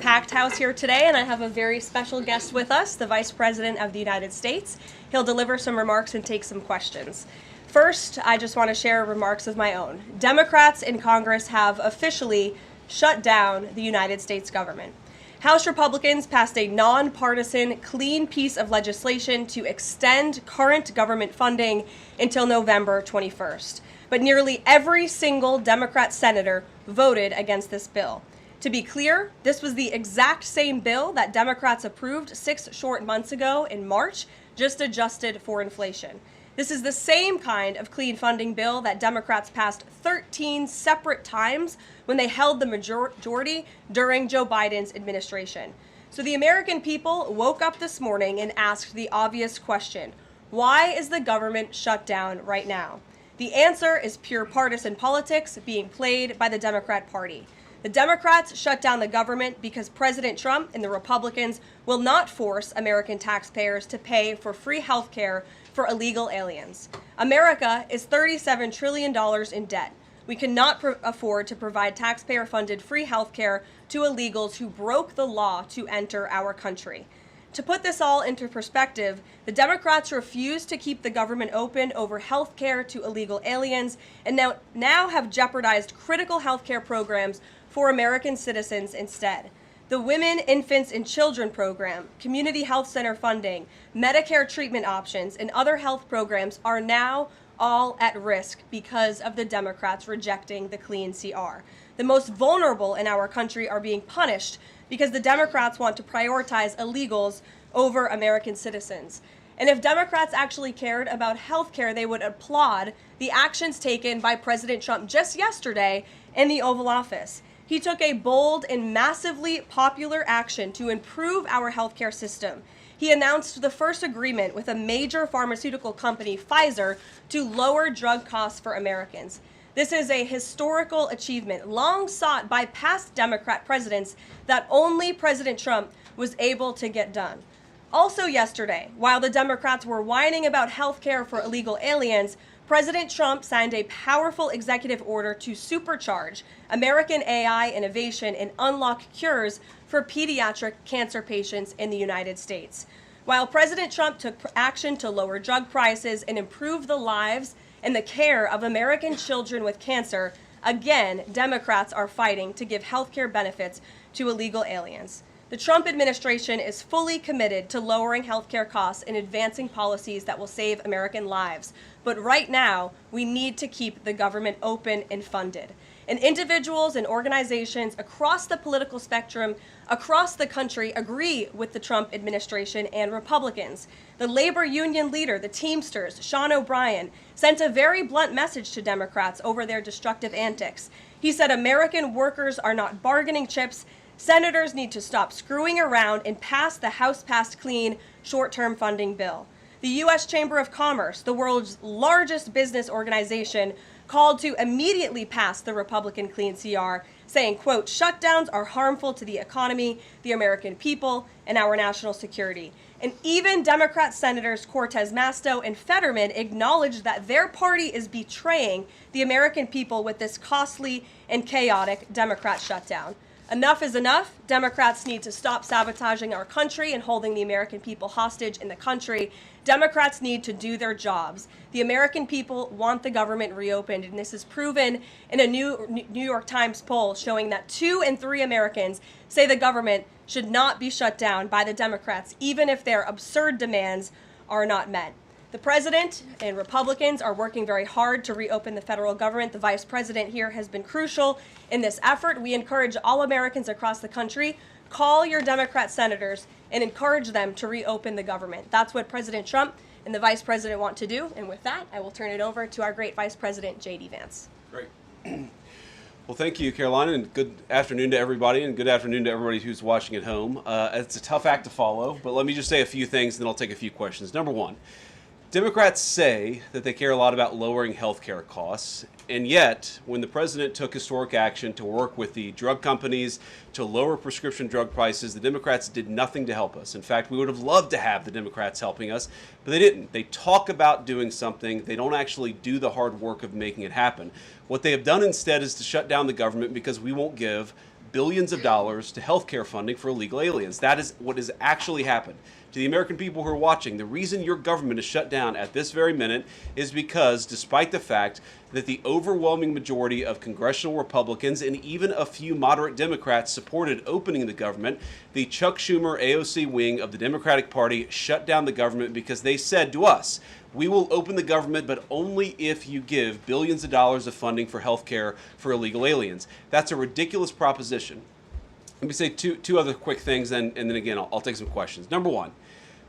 packed house here today, and I have a very special guest with us, the Vice President of the United States. He'll deliver some remarks and take some questions. First, I just want to share remarks of my own. Democrats in Congress have officially shut down the United States government. House Republicans passed a nonpartisan, clean piece of legislation to extend current government funding until November 21st. But nearly every single Democrat senator voted against this bill. To be clear, this was the exact same bill that Democrats approved 6 short months ago in March, just adjusted for inflation. This is the same kind of clean funding bill that Democrats passed 13 separate times when they held the majority during Joe Biden's administration. So the American people woke up this morning and asked the obvious question: why is the government shut down right now? The answer is pure partisan politics being played by the Democrat Party. The Democrats shut down the government because President Trump and the Republicans will not force American taxpayers to pay for free health care for illegal aliens. America is $37 trillion in debt. We cannot afford to provide taxpayer-funded free health care to illegals who broke the law to enter our country. To put this all into perspective, the Democrats refused to keep the government open over health care to illegal aliens and now have jeopardized critical health care programs for American citizens instead. The Women, Infants, and Children program, community health center funding, Medicare treatment options, and other health programs are now all at risk because of the Democrats rejecting the clean CR. The most vulnerable in our country are being punished because the Democrats want to prioritize illegals over American citizens. And if Democrats actually cared about health care, they would applaud the actions taken by President Trump just yesterday in the Oval Office. He took a bold and massively popular action to improve our healthcare system. He announced the first agreement with a major pharmaceutical company, Pfizer, to lower drug costs for Americans. This is a historical achievement long sought by past Democrat presidents that only President Trump was able to get done. Also yesterday, while the Democrats were whining about health care for illegal aliens, President Trump signed a powerful executive order to supercharge American AI innovation and unlock cures for pediatric cancer patients in the United States. While President Trump took action to lower drug prices and improve the lives and the care of American children with cancer, again, Democrats are fighting to give health care benefits to illegal aliens. The Trump administration is fully committed to lowering health care costs and advancing policies that will save American lives. But right now, we need to keep the government open and funded. And individuals and organizations across the political spectrum, across the country, agree with the Trump administration and Republicans. The labor union leader, the Teamsters, Sean O'Brien, sent a very blunt message to Democrats over their destructive antics. He said American workers are not bargaining chips. Senators need to stop screwing around and pass the House-passed clean short-term funding bill. The U.S. Chamber of Commerce, the world's largest business organization, called to immediately pass the Republican clean CR, saying, quote, shutdowns are harmful to the economy, the American people, and our national security. And even Democrat Senators Cortez Masto and Fetterman acknowledged that their party is betraying the American people with this costly and chaotic Democrat shutdown. Enough is enough. Democrats need to stop sabotaging our country and holding the American people hostage in the country. Democrats need to do their jobs. The American people want the government reopened, and this is proven in a New York Times poll showing that 2 in 3 Americans say the government should not be shut down by the Democrats, even if their absurd demands are not met. The president and Republicans are working very hard to reopen the federal government. The vice president here has been crucial in this effort. We encourage all Americans across the country, call your Democrat senators and encourage them to reopen the government. That's what President Trump and the vice president want to do. And with that, I will turn it over to our great vice president, J.D. Vance. Great. Well, thank you, Karoline, and good afternoon to everybody, and good afternoon to everybody who's watching at home. It's a tough act to follow, but let me just say a few things, and then I'll take a few questions. Number one, Democrats say that they care a lot about lowering health care costs, and yet, when the president took historic action to work with the drug companies to lower prescription drug prices, the Democrats did nothing to help us. In fact, we would have loved to have the Democrats helping us, but they didn't. They talk about doing something. They don't actually do the hard work of making it happen. What they have done instead is to shut down the government because we won't give billions of dollars to healthcare funding for illegal aliens. That is what has actually happened. To the American people who are watching, the reason your government is shut down at this very minute is because, despite the fact that the overwhelming majority of congressional Republicans and even a few moderate Democrats supported opening the government, the Chuck Schumer AOC wing of the Democratic Party shut down the government because they said to us, we will open the government, but only if you give billions of dollars of funding for health care for illegal aliens. That's a ridiculous proposition. Let me say two other quick things, and then again, I'll take some questions. Number one,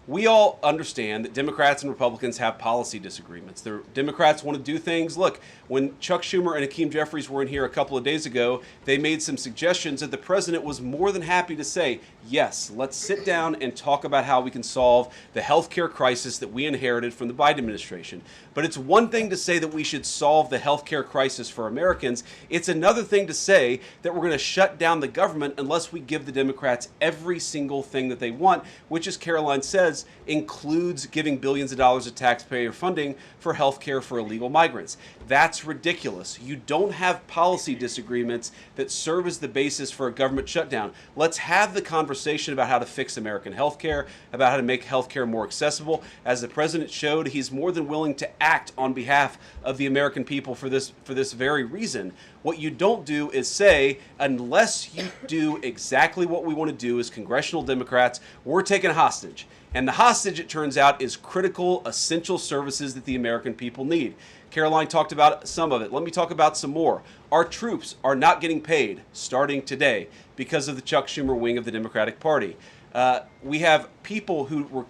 we all understand that Democrats and Republicans have policy disagreements. The Democrats want to do things. Look, when Chuck Schumer and Hakeem Jeffries were in here a couple of days ago, they made some suggestions that the president was more than happy to say, yes, let's sit down and talk about how we can solve the health care crisis that we inherited from the Biden administration. But it's one thing to say that we should solve the health care crisis for Americans. It's another thing to say that we're going to shut down the government unless we give the Democrats every single thing that they want, which, as Karoline says, includes giving billions of dollars of taxpayer funding for health care for illegal migrants. That's ridiculous. You don't have policy disagreements that serve as the basis for a government shutdown. Let's have the conversation about how to fix American health care, about how to make health care more accessible. As the president showed, he's more than willing to act on behalf of the American people for this very reason. What you don't do is say, unless you do exactly what we want to do as congressional Democrats, we're taking a hostage. And the hostage, it turns out, is critical, essential services that the American people need. Karoline talked about some of it. Let me talk about some more. Our troops are not getting paid starting today because of the Chuck Schumer wing of the Democratic Party. We have people who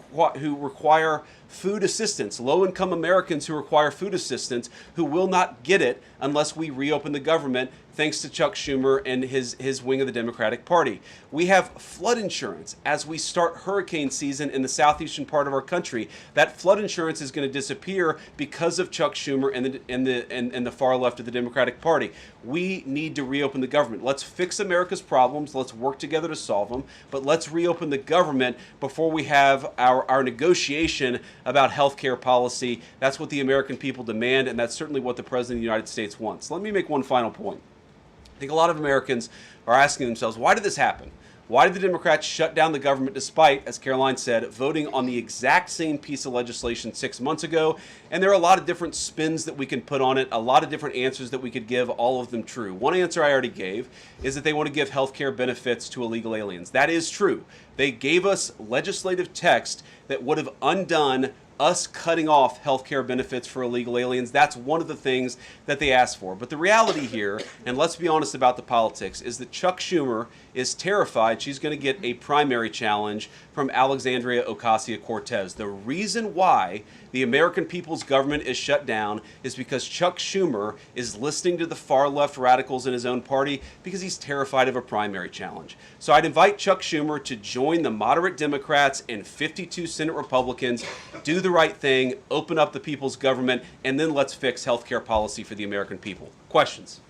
require food assistance, low-income Americans who require food assistance, who will not get it unless we reopen the government, thanks to Chuck Schumer and his wing of the Democratic Party. We have flood insurance as we start hurricane season in the southeastern part of our country. That flood insurance is going to disappear because of Chuck Schumer and the far left of the Democratic Party. We need to reopen the government. Let's fix America's problems. Let's work together to solve them. But let's reopen the government before we have our negotiation about health care policy. That's what the American people demand, and that's certainly what the President of the United States wants. Let me make one final point. I think a lot of Americans are asking themselves, why did this happen? Why did the Democrats shut down the government despite, as Karoline said, voting on the exact same piece of legislation 6 months ago? And there are a lot of different spins that we can put on it, a lot of different answers that we could give, all of them true. One answer I already gave is that they want to give health care benefits to illegal aliens. That is true. They gave us legislative text that would have undone us cutting off health care benefits for illegal aliens. That's one of the things that they asked for. But the reality here, and let's be honest about the politics, is that Chuck Schumer is terrified she's going to get a primary challenge from Alexandria Ocasio-Cortez. The reason why the American people's government is shut down is because Chuck Schumer is listening to the far left radicals in his own party because he's terrified of a primary challenge. So I'd invite Chuck Schumer to join the moderate Democrats and 52 Senate Republicans, do the right thing, open up the people's government, and then let's fix health care policy for the American people. Questions?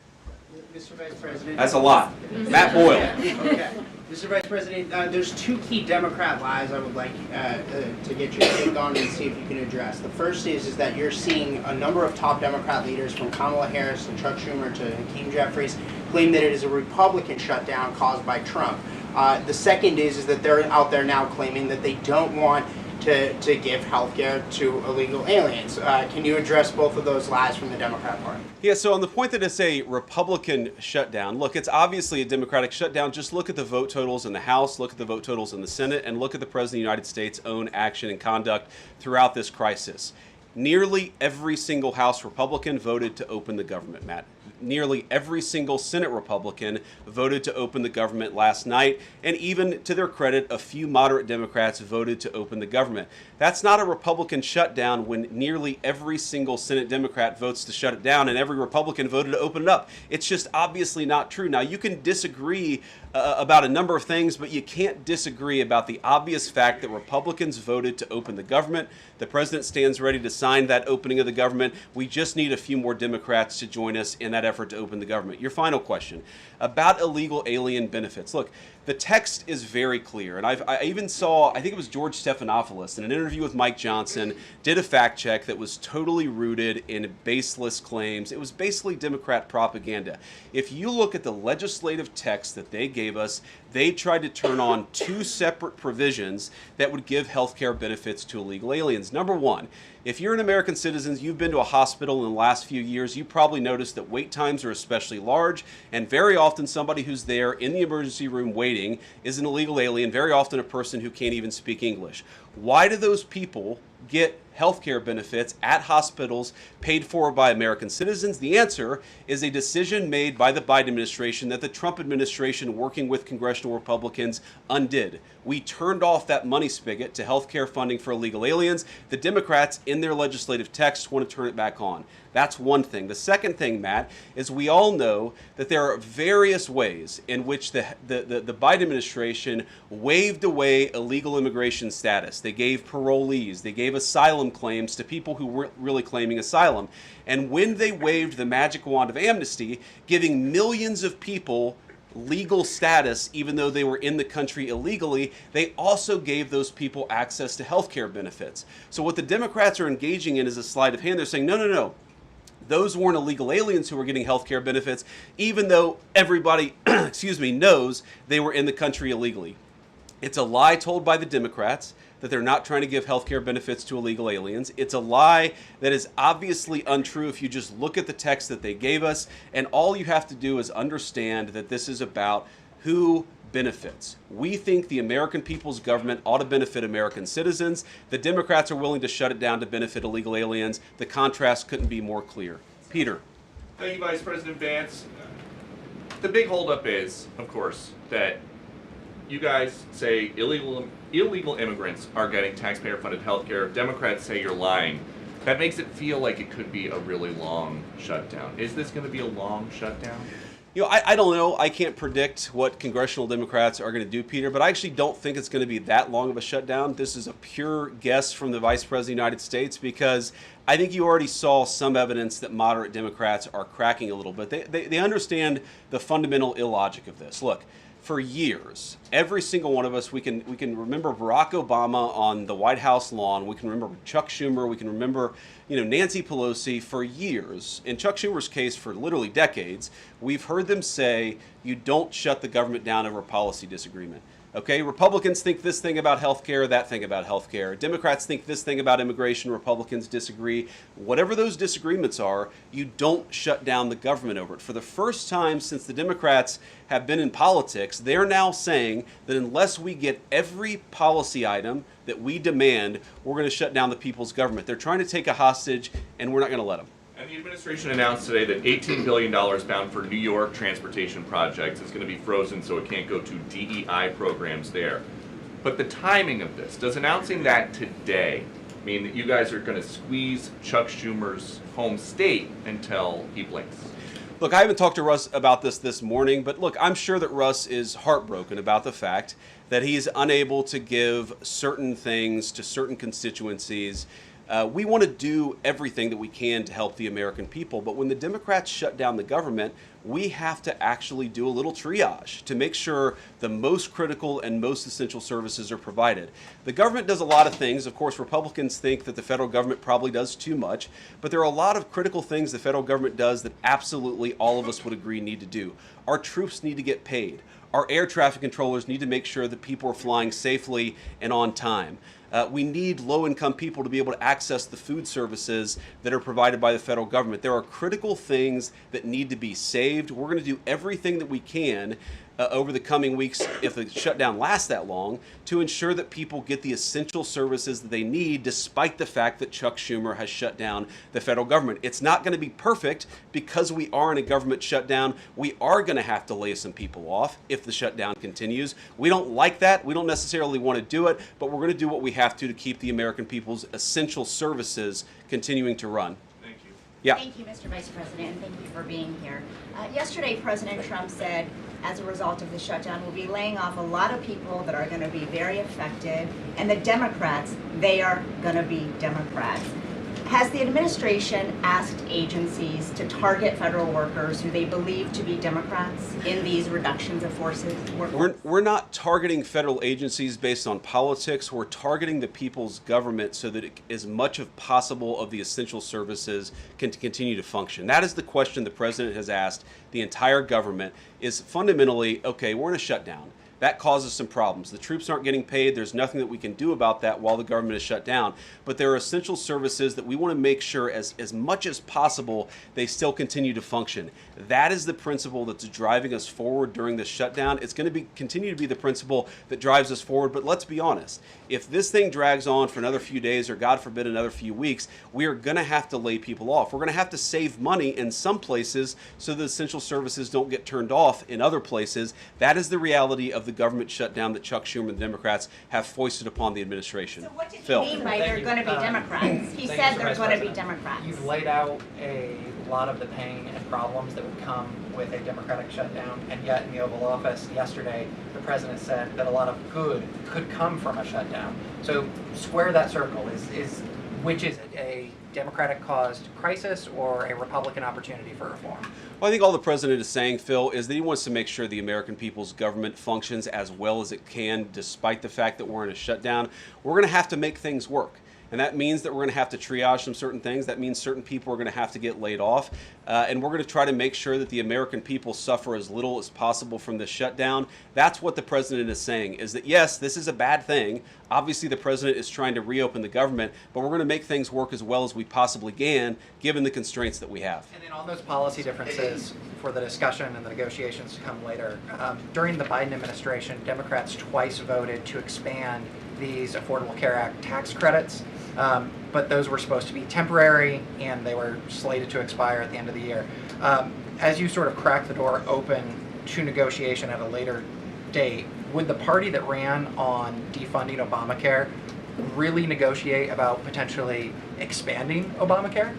Mr. Vice President. That's a lot. Matt Boyle. Okay. Mr. Vice President, there's two key Democrat lies I would like to get your take on and see if you can address. The first is that you're seeing a number of top Democrat leaders, from Kamala Harris to Chuck Schumer to Hakeem Jeffries, claim that it is a Republican shutdown caused by Trump. The second is that they're out there now claiming that they don't want to give health care to illegal aliens. Can you address both of those lies from the Democrat Party? Yeah, so on the point that it's a Republican shutdown, look, it's obviously a Democratic shutdown. Just look at the vote totals in the House, look at the vote totals in the Senate, and look at the President of the United States' own action and conduct throughout this crisis. Nearly every single House Republican voted to open the government, Matt. Nearly every single Senate Republican voted to open the government last night, and even to their credit, a few moderate Democrats voted to open the government. That's not a Republican shutdown when nearly every single Senate Democrat votes to shut it down and every Republican voted to open it up. It's just obviously not true. Now, you can disagree about a number of things, but you can't disagree about the obvious fact that Republicans voted to open the government. The president stands ready to sign that opening of the government. We just need a few more Democrats to join us in that effort to open the government. Your final question. about illegal alien benefits. Look, the text is very clear, and I even saw, I think it was George Stephanopoulos in an interview with Mike Johnson, did a fact check that was totally rooted in baseless claims. It was basically Democrat propaganda. If you look at the legislative text that they gave us, they tried to turn on two separate provisions that would give health care benefits to illegal aliens. Number one, if you're an American citizen, you've been to a hospital in the last few years, you probably noticed that wait times are especially large, and very often somebody who's there in the emergency room waiting is an illegal alien, very often a person who can't even speak English. Why do those people get health care benefits at hospitals paid for by American citizens? The answer is a decision made by the Biden administration that the Trump administration, working with congressional Republicans, undid. We turned off that money spigot to health care funding for illegal aliens. The Democrats, in their legislative text, want to turn it back on. That's one thing. The second thing, Matt, is we all know that there are various ways in which the Biden administration waved away illegal immigration status. They gave parolees, they gave asylum claims to people who weren't really claiming asylum. And when they waved the magic wand of amnesty, giving millions of people legal status even though they were in the country illegally, they also gave those people access to health care benefits. So what the Democrats are engaging in is a sleight of hand. They're saying, no, no, no. Those weren't illegal aliens who were getting health care benefits, even though everybody, knows they were in the country illegally. It's a lie told by the Democrats that they're not trying to give health care benefits to illegal aliens. It's a lie that is obviously untrue if you just look at the text that they gave us, and all you have to do is understand that this is about who benefits. We think the American people's government ought to benefit American citizens. The Democrats are willing to shut it down to benefit illegal aliens. The contrast couldn't be more clear. Peter. Thank you, Vice President Vance. The big holdup is, of course, that you guys say illegal immigrants are getting taxpayer-funded health care. Democrats say you're lying. That makes it feel like it could be a really long shutdown. Is this going to be a long shutdown? I don't know. I can't predict what congressional Democrats are going to do, Peter, but I actually don't think it's going to be that long of a shutdown. This is a pure guess from the Vice President of the United States because I think you already saw some evidence that moderate Democrats are cracking a little bit. They understand the fundamental illogic of this. Look, for years, every single one of us, we can remember Barack Obama on the White House lawn. We can remember Chuck Schumer. We can remember, Nancy Pelosi. For years, in Chuck Schumer's case, for literally decades, we've heard them say, you don't shut the government down over a policy disagreement. Okay, Republicans think this thing about health care, that thing about health care. Democrats think this thing about immigration. Republicans disagree. Whatever those disagreements are, you don't shut down the government over it. For the first time since the Democrats have been in politics, they're now saying that unless we get every policy item that we demand, we're going to shut down the people's government. They're trying to take a hostage, and we're not going to let them. And the administration announced today that $18 billion bound for New York transportation projects is going to be frozen so it can't go to DEI programs there. But the timing of this, does announcing that today mean that you guys are going to squeeze Chuck Schumer's home state until he blinks? Look, I haven't talked to Russ about this morning, but look, I'm sure that Russ is heartbroken about the fact that he's unable to give certain things to certain constituencies. We want to do everything that we can to help the American people, but when the Democrats shut down the government, we have to actually do a little triage to make sure the most critical and most essential services are provided. The government does a lot of things. Of course, Republicans think that the federal government probably does too much, but there are a lot of critical things the federal government does that absolutely all of us would agree need to do. Our troops need to get paid. Our air traffic controllers need to make sure that people are flying safely and on time. We need low-income people to be able to access the food services that are provided by the federal government. There are critical things that need to be saved. We're going to do everything that we can over the coming weeks, if the shutdown lasts that long, to ensure that people get the essential services that they need, despite the fact that Chuck Schumer has shut down the federal government. It's not going to be perfect because we are in a government shutdown. We are going to have to lay some people off if the shutdown continues. We don't like that. We don't necessarily want to do it, but we're going to do what we have to keep the American people's essential services continuing to run. Thank you. Yeah. Thank you, Mr. Vice President, and thank you for being here. Yesterday, President Trump said, as a result of the shutdown, we'll be laying off a lot of people that are going to be very affected, and the Democrats, they are going to be Democrats. Has the administration asked agencies to target federal workers who they believe to be Democrats in these reductions of forces? We're not targeting federal agencies based on politics. We're targeting the people's government so that as much as possible of the essential services can continue to function. That is the question the president has asked the entire government, is fundamentally, okay, we're in a shutdown. That causes some problems. The troops aren't getting paid. There's nothing that we can do about that while the government is shut down. But there are essential services that we want to make sure as much as possible they still continue to function. That is the principle that's driving us forward during this shutdown. It's going to continue to be the principle that drives us forward. But let's be honest. If this thing drags on for another few days or, God forbid, another few weeks, we are going to have to lay people off. We're going to have to save money in some places so the essential services don't get turned off in other places. That is the reality of the government shutdown that Chuck Schumer and the Democrats have foisted upon the administration. So what did Phil. he mean by they're going to be Democrats? He said they're going to be Democrats. You've laid out a lot of the pain and problems that would come with a Democratic shutdown, and yet in the Oval Office yesterday, the president said that a lot of good could come from a shutdown. So square that circle. Which is it, a Democratic-caused crisis or a Republican opportunity for reform? Well, I think all the president is saying, Phil, is that he wants to make sure the American people's government functions as well as it can, despite the fact that we're in a shutdown. We're going to have to make things work. And that means that we're going to have to triage some certain things. That means certain people are going to have to get laid off. And we're going to try to make sure that the American people suffer as little as possible from this shutdown. That's what the president is saying, is that, yes, this is a bad thing. Obviously, the president is trying to reopen the government, but we're going to make things work as well as we possibly can, given the constraints that we have. And then on those policy differences for the discussion and the negotiations to come later, during the Biden administration, Democrats twice voted to expand these Affordable Care Act tax credits. But those were supposed to be temporary, and they were slated to expire at the end of the year. As you sort of crack the door open to negotiation at a later date, would the party that ran on defunding Obamacare really negotiate about potentially expanding Obamacare?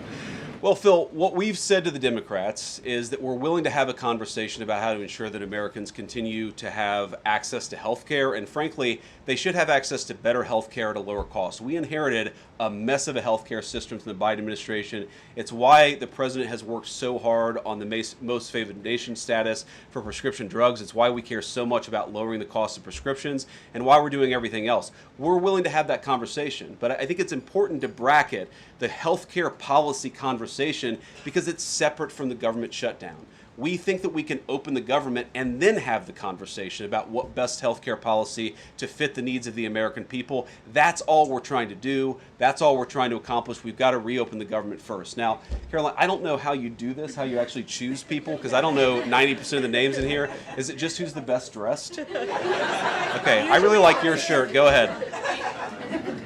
Well, Phil, what we've said to the Democrats is that we're willing to have a conversation about how to ensure that Americans continue to have access to health care, and frankly, they should have access to better health care at a lower cost. We inherited a mess of a health care system from the Biden administration. It's why the president has worked so hard on the most favored nation status for prescription drugs. It's why we care so much about lowering the cost of prescriptions and why we're doing everything else. We're willing to have that conversation, but I think it's important to bracket the health care policy conversation because it's separate from the government shutdown. We think that we can open the government and then have the conversation about what best healthcare policy to fit the needs of the American people. That's all we're trying to do. That's all we're trying to accomplish. We've got to reopen the government first. Now, Karoline, I don't know how you do this, how you actually choose people, because I don't know 90% of the names in here. Is it just who's the best dressed? Okay, I really like your shirt. Go ahead.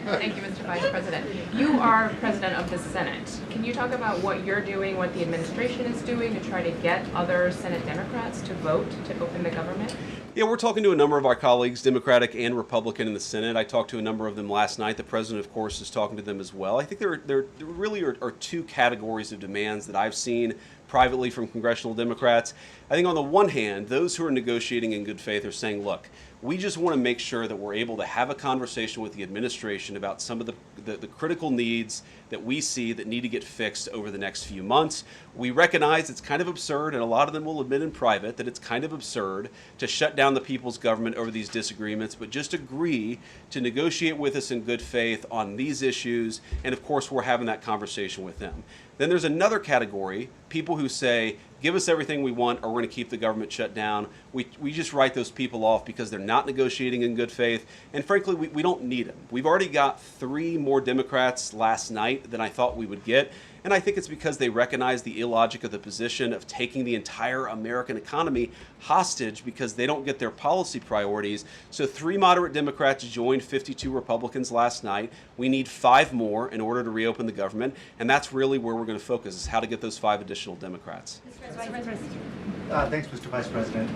Thank you, Mr. Vice President. You are President of the Senate. Can you talk about what you're doing, what the administration is doing to try to get other Senate Democrats to vote to open the government? Yeah, we're talking to a number of our colleagues, Democratic and Republican, in the Senate. I talked to a number of them last night. The president, of course, is talking to them as well. I think there really are two categories of demands that I've seen privately from congressional Democrats. I think on the one hand, those who are negotiating in good faith are saying, look, we just want to make sure that we're able to have a conversation with the administration about some of the critical needs that we see that need to get fixed over the next few months. We recognize it's kind of absurd, and a lot of them will admit in private that it's kind of absurd to shut down the people's government over these disagreements, but just agree to negotiate with us in good faith on these issues, and of course we're having that conversation with them. Then there's another category, people who say, give us everything we want or we're going to keep the government shut down. We just write those people off because they're not negotiating in good faith. And frankly, we don't need them. We've already got 3 more Democrats last night than I thought we would get. And I think it's because they recognize the illogic of the position of taking the entire American economy hostage because they don't get their policy priorities. So 3 moderate Democrats joined 52 Republicans last night. We need 5 more in order to reopen the government. And that's really where we're going to focus, is how to get those 5 additional Democrats. Thanks, Mr. Vice President.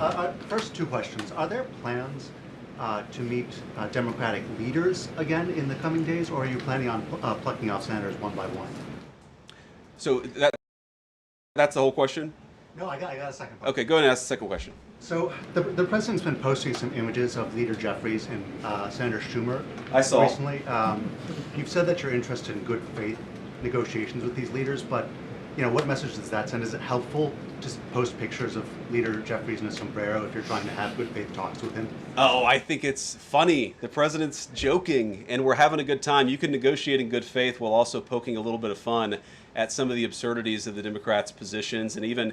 First 2 questions. Are there plans to meet Democratic leaders again in the coming days, or are you planning on plucking off senators one by one? So that's the whole question? No, I got a second part. Okay, go ahead and ask the second question. So the president's been posting some images of Leader Jeffries and Senator Schumer I saw. recently. You've said that you're interested in good faith negotiations with these leaders, but what message does that send? Is it helpful to post pictures of Leader Jeffries in a sombrero if you're trying to have good faith talks with him? Oh, I think it's funny. The president's joking, and we're having a good time. You can negotiate in good faith while also poking a little bit of fun at some of the absurdities of the Democrats' positions, and even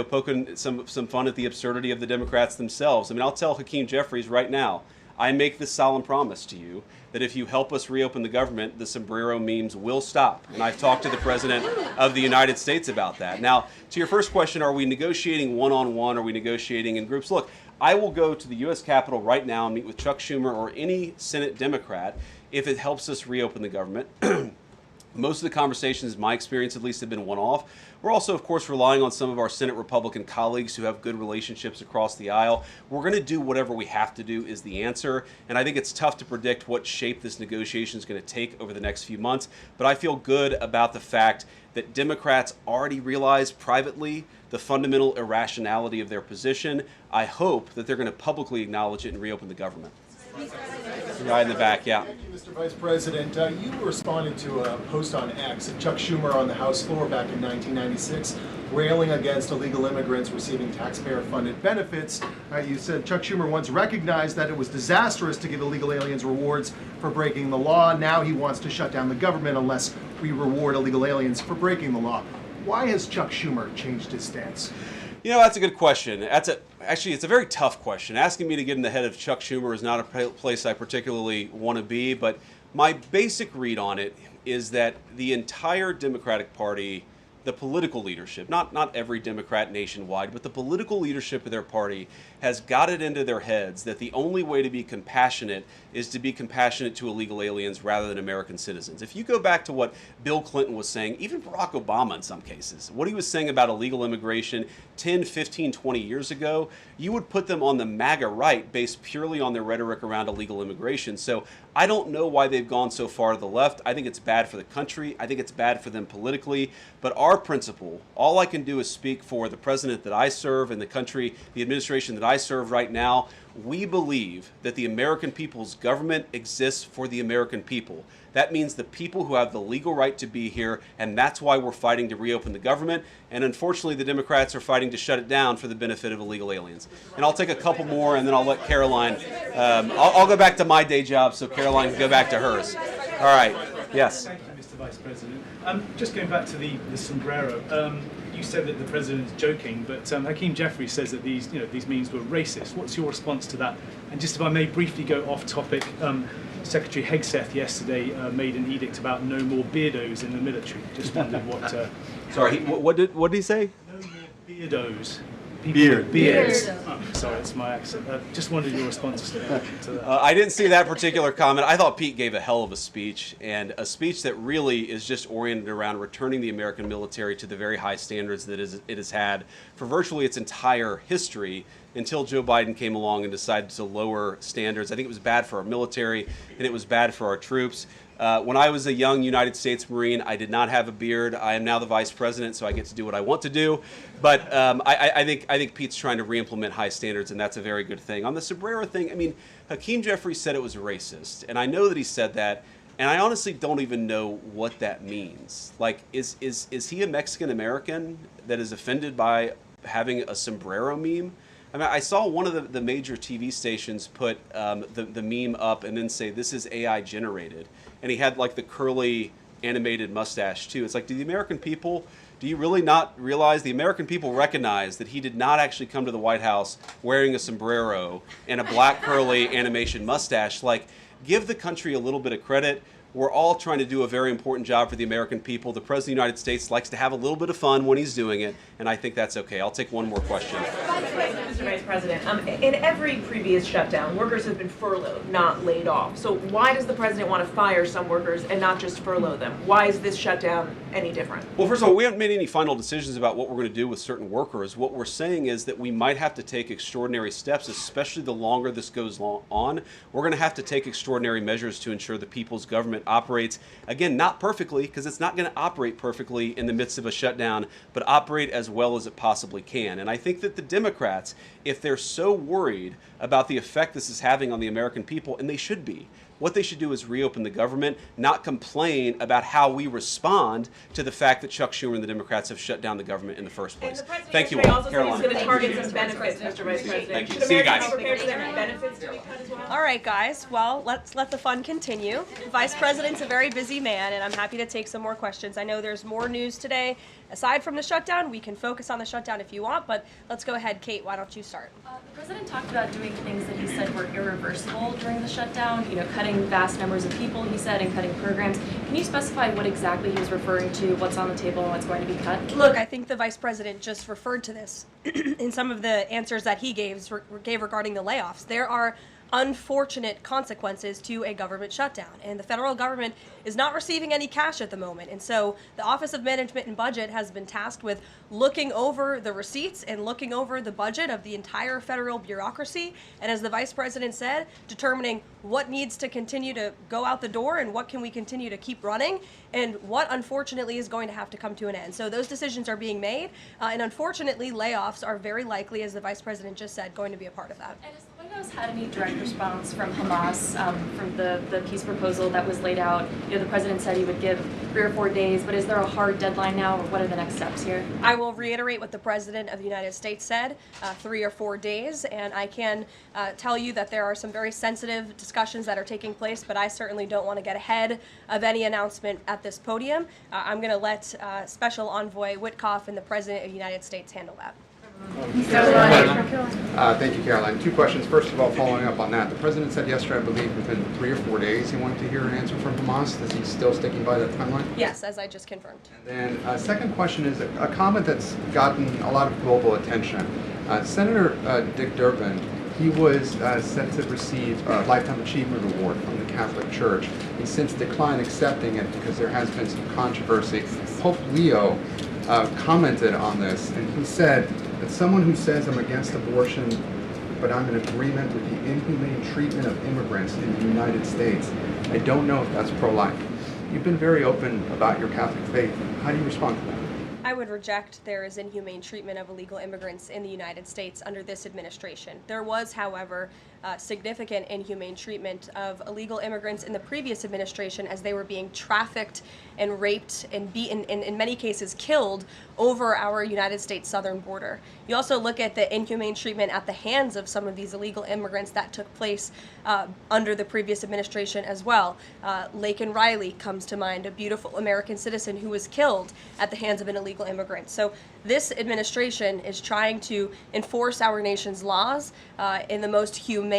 poking some fun at the absurdity of the Democrats themselves. I mean, I'll tell Hakeem Jeffries right now, I make this solemn promise to you that if you help us reopen the government, the sombrero memes will stop. And I've talked to the President of the United States about that. Now, to your first question, are we negotiating one-on-one? Are we negotiating in groups? Look, I will go to the U.S. Capitol right now and meet with Chuck Schumer or any Senate Democrat if it helps us reopen the government. Most of the conversations, in my experience at least, have been one-off. We're also, of course, relying on some of our Senate Republican colleagues who have good relationships across the aisle. We're going to do whatever we have to do is the answer. And I think it's tough to predict what shape this negotiation is going to take over the next few months. But I feel good about the fact that Democrats already realize privately the fundamental irrationality of their position. I hope that they're going to publicly acknowledge it and reopen the government. Right in the back, yeah. Thank you, Mr. Vice President. You responded to a post on X of Chuck Schumer on the House floor back in 1996, railing against illegal immigrants receiving taxpayer-funded benefits. You said Chuck Schumer once recognized that it was disastrous to give illegal aliens rewards for breaking the law. Now he wants to shut down the government unless we reward illegal aliens for breaking the law. Why has Chuck Schumer changed his stance? That's a good question. Actually, it's a very tough question. Asking me to get in the head of Chuck Schumer is not a place I particularly want to be, but my basic read on it is that the entire Democratic Party, the political leadership, not every Democrat nationwide, but the political leadership of their party has got it into their heads that the only way to be compassionate is to be compassionate to illegal aliens rather than American citizens. If you go back to what Bill Clinton was saying, even Barack Obama in some cases, what he was saying about illegal immigration 10, 15, 20 years ago, you would put them on the MAGA right based purely on their rhetoric around illegal immigration. So I don't know why they've gone so far to the left. I think it's bad for the country. I think it's bad for them politically. But our principle, all I can do is speak for the president that I serve and the country, the administration that I serve right now. We believe that the American people's government exists for the American people. That means the people who have the legal right to be here, and that's why we're fighting to reopen the government. And unfortunately, the Democrats are fighting to shut it down for the benefit of illegal aliens. And I'll take a couple more, and then I'll let Karoline. I'll go back to my day job so Karoline can go back to hers. All right. Yes. Thank you, Mr. Vice President. Just going back to the sombrero, you said that the president is joking, but Hakeem Jeffries says that these memes were racist. What's your response to that? And just if I may briefly go off topic, Secretary Hegseth yesterday made an edict about no more beardos in the military. Just wondered what. Sorry, what did he say? No more beardos. Beard. Beards. Oh, sorry, it's my accent. Just wondered your response to that. I didn't see that particular comment. I thought Pete gave a hell of a speech, and a speech that really is just oriented around returning the American military to the very high standards that it has had for virtually its entire history until Joe Biden came along and decided to lower standards. I think it was bad for our military, and it was bad for our troops. When I was a young United States Marine, I did not have a beard. I am now the vice president, so I get to do what I want to do. But I think Pete's trying to re-implement high standards, and that's a very good thing. On the sombrero thing, I mean, Hakeem Jeffries said it was racist, and I know that he said that, and I honestly don't even know what that means. Like, is he a Mexican American that is offended by having a sombrero meme? I mean, I saw one of the major TV stations put the meme up and then say, this is AI generated. And he had like the curly animated mustache too. It's like, do you really not realize the American people recognize that he did not actually come to the White House wearing a sombrero and a black curly animation mustache? Like, give the country a little bit of credit. We're all trying to do a very important job for the American people. The President of the United States likes to have a little bit of fun when he's doing it, and I think that's okay. I'll take one more question. Mr. Vice President, in every previous shutdown, workers have been furloughed, not laid off. So why does the President want to fire some workers and not just furlough them? Why is this shutdown any different? Well, first of all, we haven't made any final decisions about what we're going to do with certain workers. What we're saying is that we might have to take extraordinary steps, especially the longer this goes on. We're going to have to take extraordinary measures to ensure the people's government operates, again, not perfectly, because it's not going to operate perfectly in the midst of a shutdown, but operate as well as it possibly can. And I think that the Democrats, if they're so worried about the effect this is having on the American people, and they should be, what they should do is reopen the government, not complain about how we respond to the fact that Chuck Schumer and the Democrats have shut down the government in the first place. Thank you all. Also said he's going to target some benefits, Mr. Vice President. Thank you. Should See you Americans guys. be prepared for their benefits to be cut as well? All right, guys. Well, let's let the fun continue. The Vice President's a very busy man, and I'm happy to take some more questions. I know there's more news today. Aside from the shutdown, we can focus on the shutdown if you want, but let's go ahead. Kate, why don't you start? The president talked about doing things that he said were irreversible during the shutdown, cutting vast numbers of people, he said, and cutting programs. Can you specify what exactly he was referring to, what's on the table, and what's going to be cut? Look, I think the Vice President just referred to this in some of the answers that he gave regarding the layoffs. There are unfortunate consequences to a government shutdown, and the federal government is not receiving any cash at the moment, and so the Office of Management and Budget has been tasked with looking over the receipts and looking over the budget of the entire federal bureaucracy, and as the Vice President said, determining what needs to continue to go out the door and what can we continue to keep running, and what unfortunately is going to have to come to an end. So those decisions are being made, and unfortunately layoffs are very likely, as the Vice President just said, going to be a part of that. And has the White House had any direct response from Hamas, from the peace proposal that was laid out? The president said he would give 3 or 4 days, but is there a hard deadline now, or what are the next steps here? I will reiterate what the President of the United States said, 3 or 4 days, and I can tell you that there are some very sensitive discussions that are taking place, but I certainly don't want to get ahead of any announcement at this podium. I'm going to let Special Envoy Witkoff and the President of the United States handle that. Thank you, Caroline. 2 questions. First of all, following up on that, the president said yesterday, I believe, within 3 or 4 days he wanted to hear an answer from Hamas. Is he still sticking by that timeline? Yes, as I just confirmed. And then second question is a comment that's gotten a lot of global attention. Senator Dick Durbin, he was set to receive a Lifetime Achievement Award from the Catholic Church. He's since declined accepting it because there has been some controversy. Pope Leo commented on this, and he said that someone who says I'm against abortion, but I'm in agreement with the inhumane treatment of immigrants in the United States, I don't know if that's pro-life. You've been very open about your Catholic faith. How do you respond to that? I would reject there is inhumane treatment of illegal immigrants in the United States under this administration. There was, however, significant inhumane treatment of illegal immigrants in the previous administration as they were being trafficked and raped and beaten, and in many cases killed, over our United States southern border. You also look at the inhumane treatment at the hands of some of these illegal immigrants that took place under the previous administration as well. Laken Riley comes to mind, a beautiful American citizen who was killed at the hands of an illegal immigrant. So this administration is trying to enforce our nation's laws in the most humane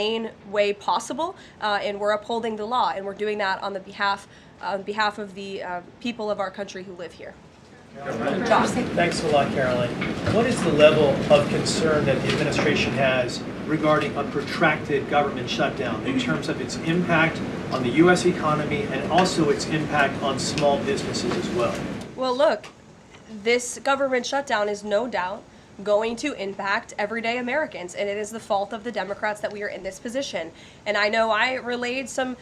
way possible, and we're upholding the law, and we're doing that on behalf of the people of our country who live here. Josh. Thanks a lot, Caroline. What is the level of concern that the administration has regarding a protracted government shutdown in terms of its impact on the U.S. economy and also its impact on small businesses as well? Well, look, this government shutdown is no doubt going to impact everyday Americans, and it is the fault of the Democrats that we are in this position. And I know I relayed some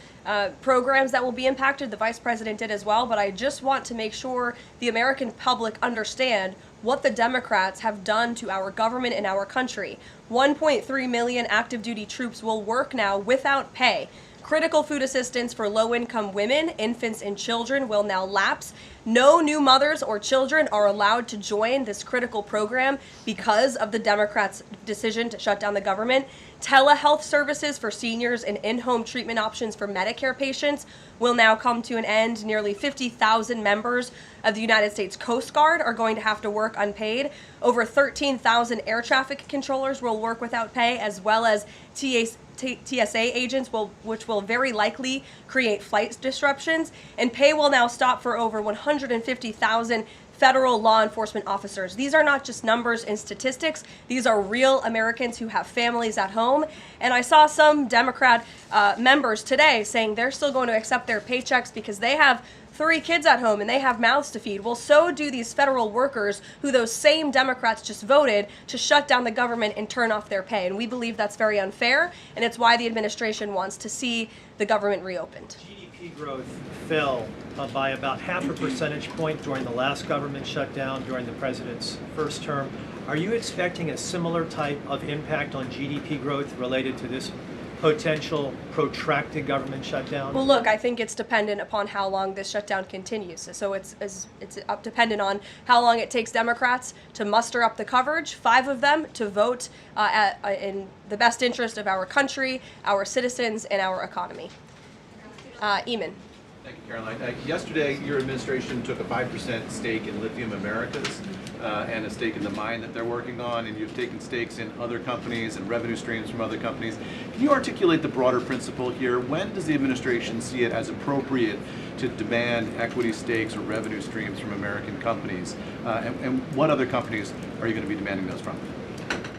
programs that will be impacted, the Vice President did as well, but I just want to make sure the American public understand what the Democrats have done to our government and our country. 1.3 million active duty troops will work now without pay. Critical food assistance for low-income women, infants, and children will now lapse. No new mothers or children are allowed to join this critical program because of the Democrats' decision to shut down the government. Telehealth services for seniors and in-home treatment options for Medicare patients will now come to an end. Nearly 50,000 members of the United States Coast Guard are going to have to work unpaid. Over 13,000 air traffic controllers will work without pay, as well as TSA agents, which will very likely create flight disruptions. And pay will now stop for over 150,000 federal law enforcement officers. These are not just numbers and statistics. These are real Americans who have families at home. And I saw some Democrat members today saying they're still going to accept their paychecks because they have 3 kids at home and they have mouths to feed. Well, so do these federal workers who those same Democrats just voted to shut down the government and turn off their pay. And we believe that's very unfair, and it's why the administration wants to see the government reopened. GDP growth fell by about 0.5 percentage point during the last government shutdown during the president's first term. Are you expecting a similar type of impact on GDP growth related to this potential protracted government shutdown? Well, look, I think it's dependent upon how long this shutdown continues. So it's dependent on how long it takes Democrats to muster up the coverage, 5 of them, to vote in the best interest of our country, our citizens, and our economy. Eamon. Thank you, Caroline. Yesterday, your administration took a 5% stake in Lithium Americas and a stake in the mine that they're working on, and you've taken stakes in other companies and revenue streams from other companies. Can you articulate the broader principle here? When does the administration see it as appropriate to demand equity stakes or revenue streams from American companies? And what other companies are you going to be demanding those from?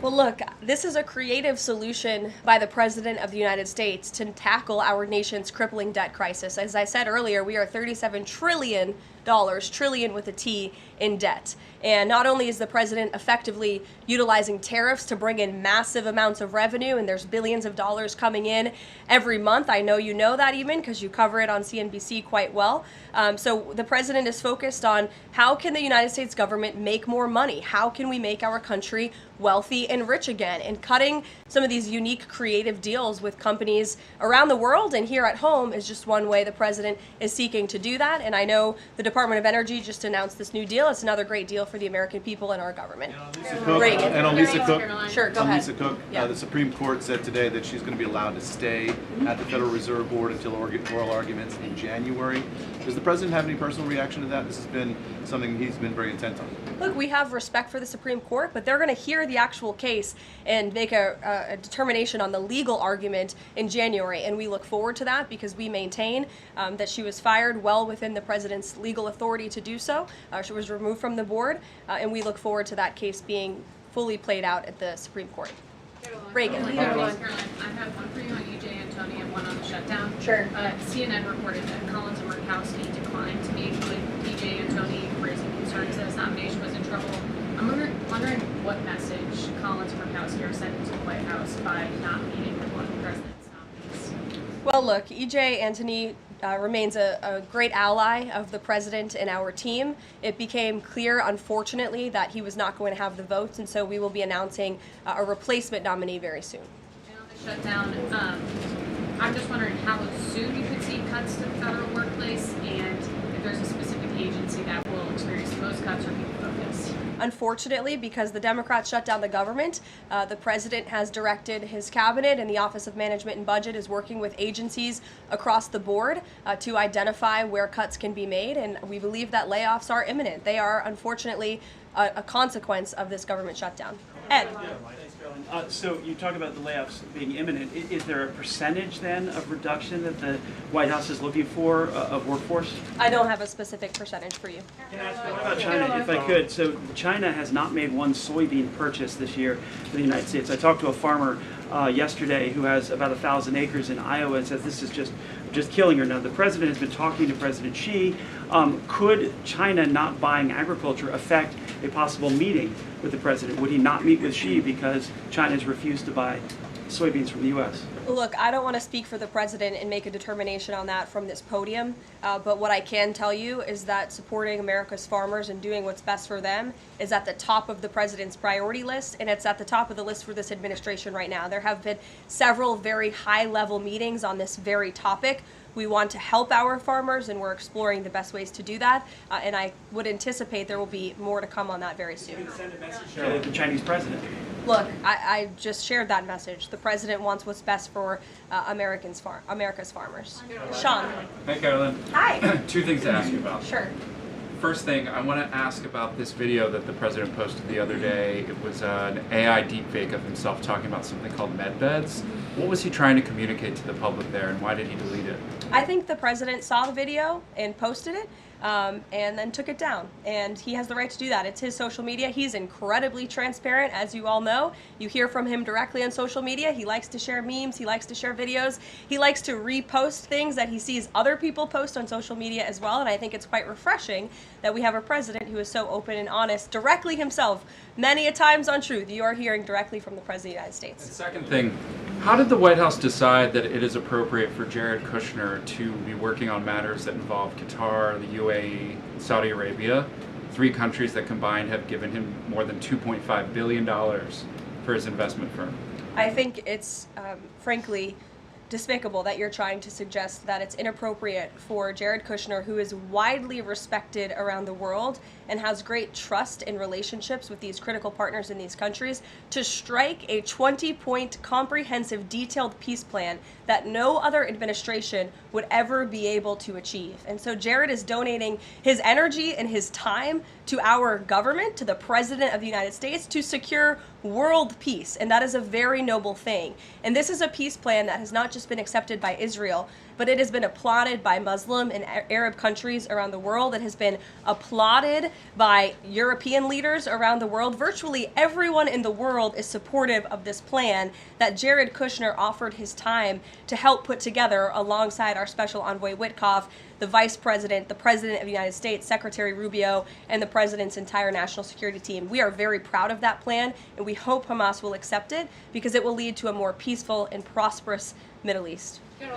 Well, look, this is a creative solution by the President of the United States to tackle our nation's crippling debt crisis. As I said earlier, we are $37 trillion, trillion with a T, in debt. And not only is the president effectively utilizing tariffs to bring in massive amounts of revenue, and there's billions of dollars coming in every month. I know you know that, even because you cover it on CNBC quite well. So the president is focused on how can the United States government make more money? How can we make our country wealthy and rich again? And cutting some of these unique creative deals with companies around the world and here at home is just one way the president is seeking to do that. And I know the Department of Energy just announced this new deal. It's another great deal for the American people and our government. And on Lisa Cook, Sure, go ahead. Lisa Cook, Yeah. the Supreme Court said today that she's going to be allowed to stay at the Federal Reserve Board until oral arguments in January. Does the president have any personal reaction to that? This has been something he's been very intent on. Look, we have respect for the Supreme Court, but they're going to hear the actual case and make a determination on the legal argument in January. And we look forward to that because we maintain that she was fired well within the president's legal authority to do so. She was removed from the board, and we look forward to that case being fully played out at the Supreme Court. Reagan. Caroline, I have one for you on E.J. Antoni and one on the shutdown. Sure. CNN reported that Collins and Murkowski declined to meet with E.J. Antoni, raising concerns that his nomination was in trouble. I'm wondering what message Collins and Murkowski are sending to the White House by not meeting with one of the president's nominees. Well, look, E.J. Antoni remains a great ally of the president and our team. It became clear, unfortunately, that he was not going to have the votes, and so we will be announcing a replacement nominee very soon. And on the shutdown, I'm just wondering how soon you could see cuts to the federal workplace, and if there's a specific agency that will experience the most cuts or be focused. Unfortunately, because the Democrats shut down the government, the president has directed his cabinet, and the Office of Management and Budget is working with agencies across the board to identify where cuts can be made, and we believe that layoffs are imminent. They are, unfortunately, a consequence of this government shutdown. Ed. So you talk about the layoffs being imminent. Is there a percentage then of reduction that the White House is looking for of workforce? I don't have a specific percentage for you. What about China, if I could? So China has not made one soybean purchase this year for the United States. I talked to a farmer yesterday who has about 1,000 acres in Iowa and says this is just killing her. Now, the president has been talking to President Xi. Could China not buying agriculture affect a possible meeting with the president? Would he not meet with Xi because China has refused to buy soybeans from the U.S.? Look, I don't want to speak for the president and make a determination on that from this podium, but what I can tell you is that supporting America's farmers and doing what's best for them is at the top of the president's priority list, and it's at the top of the list for this administration right now. There have been several very high-level meetings on this very topic. We want to help our farmers, and we're exploring the best ways to do that, and I would anticipate there will be more to come on that very soon. To the Chinese president. Look, I just shared that message. The president wants what's best for America's farmers. Sean. Hi, Caroline. Hi. 2 things to ask you about. Sure. First thing, I want to ask about this video that the president posted the other day. It was an AI deepfake of himself talking about something called med beds. What was he trying to communicate to the public there, and why did he delete it? I think the president saw the video and posted it, and then took it down. And he has the right to do that. It's his social media. He's incredibly transparent, as you all know. You hear from him directly on social media. He likes to share memes. He likes to share videos. He likes to repost things that he sees other people post on social media as well. And I think it's quite refreshing that we have a president who is so open and honest directly himself, many a times on Truth. You are hearing directly from the President of the United States. And second thing, how did the White House decide that it is appropriate for Jared Kushner to be working on matters that involve Qatar, the UAE, Saudi Arabia? 3 countries that combined have given him more than $2.5 billion for his investment firm. I think it's frankly despicable that you're trying to suggest that it's inappropriate for Jared Kushner, who is widely respected around the world and has great trust in relationships with these critical partners in these countries, to strike a 20-point comprehensive detailed peace plan that no other administration would ever be able to achieve. And so Jared is donating his energy and his time to our government, to the President of the United States, to secure world peace. And that is a very noble thing. And this is a peace plan that has not just been accepted by Israel, but it has been applauded by Muslim and Arab countries around the world. It has been applauded by European leaders around the world. Virtually everyone in the world is supportive of this plan that Jared Kushner offered his time to help put together alongside our special envoy Witkoff, the Vice President, the President of the United States, Secretary Rubio, and the President's entire national security team. We are very proud of that plan, and we hope Hamas will accept it because it will lead to a more peaceful and prosperous Middle East. Two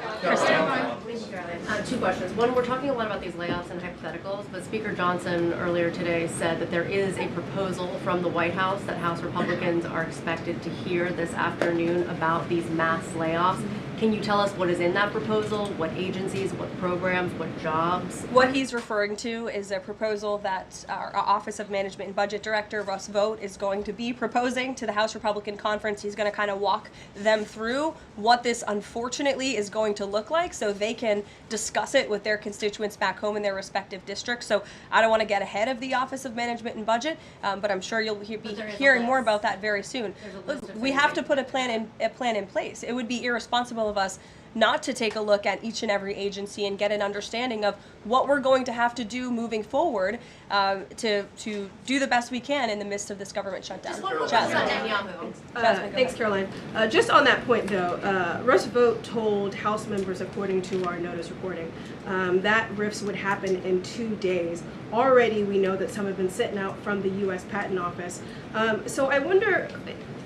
questions. One, we're talking a lot about these layoffs and hypotheticals, but Speaker Johnson earlier today said that there is a proposal from the White House that House Republicans are expected to hear this afternoon about these mass layoffs. Can you tell us what is in that proposal? What agencies, what programs, what jobs? What he's referring to is a proposal that our Office of Management and Budget Director, Russ Vogt, is going to be proposing to the House Republican Conference. He's going to kind of walk them through what this unfortunately is going to look like so they can discuss it with their constituents back home in their respective districts. So I don't want to get ahead of the Office of Management and Budget, but I'm sure you'll be hearing more about that very soon. Look, we have to put a plan in place. It would be irresponsible of us not to take a look at each and every agency and get an understanding of what we're going to have to do moving forward to do the best we can in the midst of this government shutdown. Thanks, Caroline. Just on that point, though, Russ Vogt told House members, according to our notice reporting, that RIFs would happen in 2 days. Already, we know that some have been sitting out from the U.S. Patent Office. So I wonder,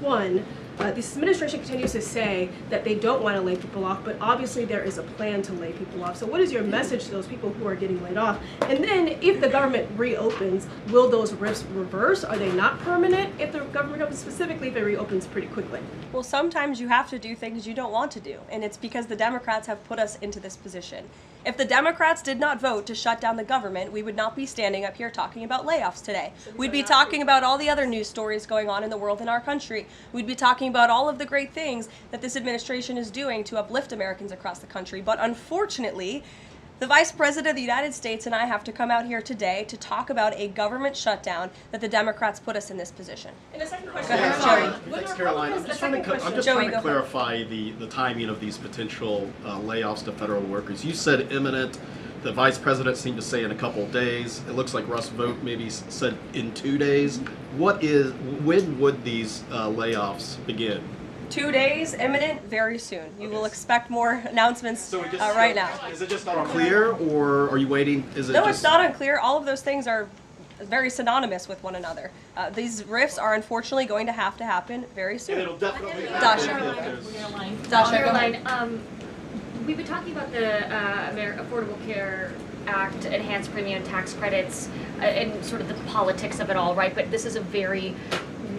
one, this administration continues to say that they don't want to lay people off, but obviously there is a plan to lay people off. So what is your message to those people who are getting laid off? And then if the government reopens, will those RIFs reverse? Are they not permanent if the government reopens, specifically if it reopens pretty quickly? Well, sometimes you have to do things you don't want to do, and it's because the Democrats have put us into this position. If the Democrats did not vote to shut down the government, we would not be standing up here talking about layoffs today. We'd be talking about all the other news stories going on in the world in our country. We'd be talking about all of the great things that this administration is doing to uplift Americans across the country. But unfortunately, the Vice President of the United States and I have to come out here today to talk about a government shutdown that the Democrats put us in this position. And a second question. Thanks, Caroline. I'm just trying to clarify the timing of these potential layoffs to federal workers. You said imminent. The Vice President seemed to say in a couple of days. It looks like Russ Vogt maybe said in 2 days. When would these layoffs begin? 2 days, imminent, very soon. You will expect more announcements right now. Is it just unclear, or are you waiting? No, it's not unclear. All of those things are very synonymous with one another. These RIFs are unfortunately going to have to happen very soon. And it'll definitely Caroline, we've been talking about the Affordable Care Act, enhanced premium tax credits, and sort of the politics of it all, right? But this is a very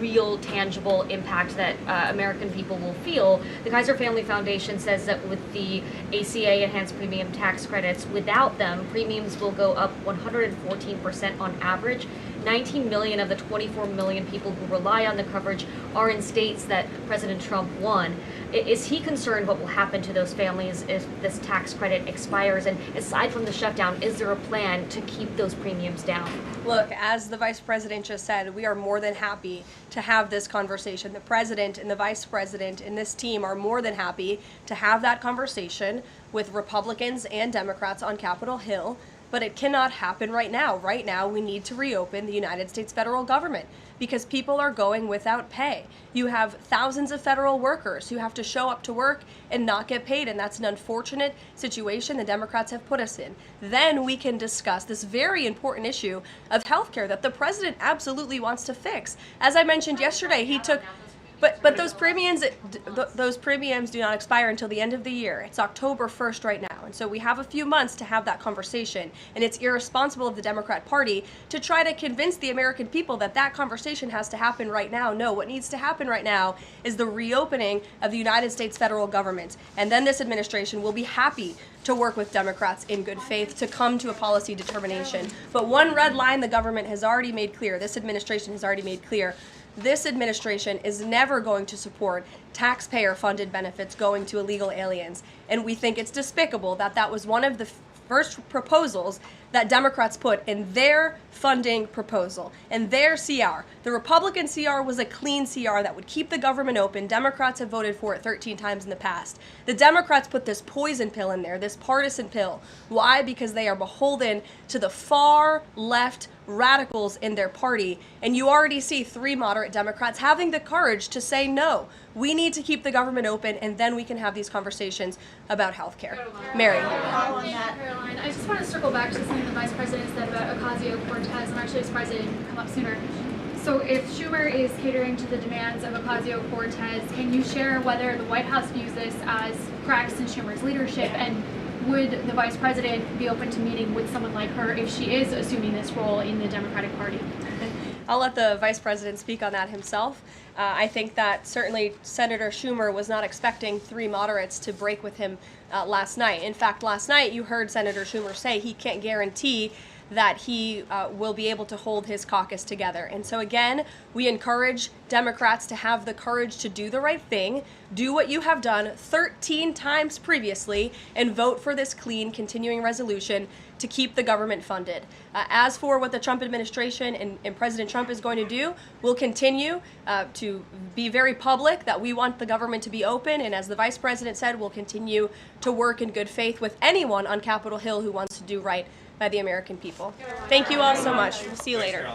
real, tangible impact that American people will feel. The Kaiser Family Foundation says that with the ACA enhanced premium tax credits, without them, premiums will go up 114% on average. 19 million of the 24 million people who rely on the coverage are in states that President Trump won. Is he concerned what will happen to those families if this tax credit expires? And aside from the shutdown, is there a plan to keep those premiums down? Look, as the Vice President just said, we are more than happy to have this conversation. The President and the Vice President and this team are more than happy to have that conversation with Republicans and Democrats on Capitol Hill. But it cannot happen right now. Right now, we need to reopen the United States federal government because people are going without pay. You have thousands of federal workers who have to show up to work and not get paid, and that's an unfortunate situation the Democrats have put us in. Then we can discuss this very important issue of healthcare that the president absolutely wants to fix. As I mentioned yesterday, he took... But those premiums do not expire until the end of the year. It's October 1st right now. now. And so we have a few months to have that conversation. And it's irresponsible of the Democrat Party to try to convince the American people that that conversation has to happen right now. No, what needs to happen right now is the reopening of the United States federal government. And then this administration will be happy to work with Democrats in good faith to come to a policy determination. But one red line the government has already made clear, this administration has already made clear, this administration is never going to support taxpayer-funded benefits going to illegal aliens. And we think it's despicable that that was one of the first proposals that Democrats put in their funding proposal, in their CR. The Republican CR was a clean CR that would keep the government open. Democrats have voted for it 13 times in the past. The Democrats put this poison pill in there, this partisan pill. Why? Because they are beholden to the far left radicals in their party. And you already see 3 moderate Democrats having the courage to say no. We need to keep the government open, and then we can have these conversations about health care. Mary. Karoline, I just want to circle back to something the Vice President said about Ocasio-Cortez, and actually Vice President didn't come up sooner. So if Schumer is catering to the demands of Ocasio-Cortez, can you share whether the White House views this as cracks in Schumer's leadership, and would the Vice President be open to meeting with someone like her if she is assuming this role in the Democratic Party? I'll let the Vice President speak on that himself. I think that certainly Senator Schumer was not expecting 3 moderates to break with him last night. In fact, last night you heard Senator Schumer say he can't guarantee that he will be able to hold his caucus together. And so again, we encourage Democrats to have the courage to do the right thing, do what you have done 13 times previously, and vote for this clean continuing resolution to keep the government funded. As for what the Trump administration and President Trump is going to do, we'll continue to be very public that we want the government to be open, and as the Vice President said, we'll continue to work in good faith with anyone on Capitol Hill who wants to do right by the American people. Thank you all so much. We'll see you later.